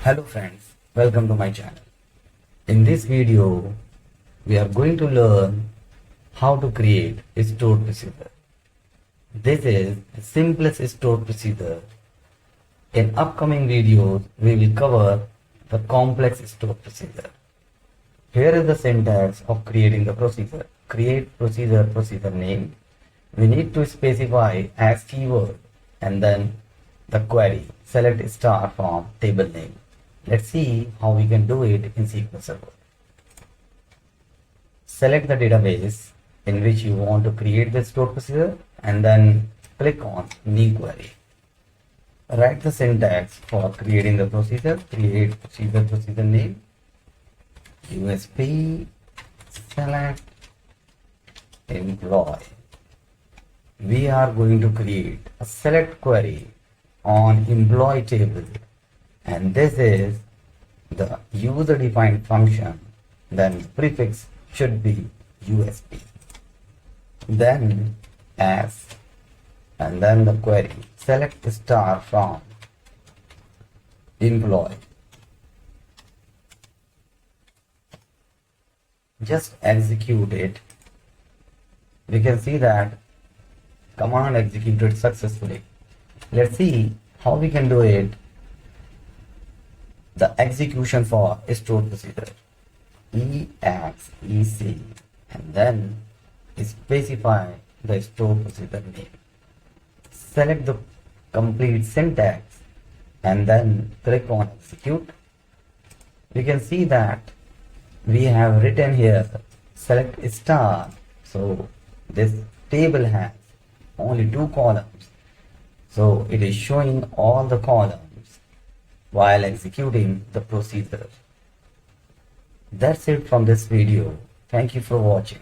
Hello friends, welcome to my channel. In this video, we are going to learn how to create a stored procedure. This is the simplest stored procedure. In upcoming videos, we will cover the complex stored procedure. Here is the syntax of creating the procedure. Create procedure name. We need to specify as keyword and then the query. Select star from table name. Let's see how we can do it in SQL Server. Select the database in which you want to create the stored procedure and then click on new query. Write the syntax for creating the procedure. Create procedure name, USP, select employee. We are going to create a select query on employee table, and this is the user defined function. Then the prefix should be USP, then as, and then the query. Select star from employee. Just execute it. We can see that command executed successfully. Let's see how we can do it. The execution for stored procedure. EXEC and then specify the stored procedure name. Select the complete syntax and then click on execute. We can see that we have written here select star. So this table has only 2 columns. So it is showing all the columns while executing the procedure. That's it from this video. Thank you for watching.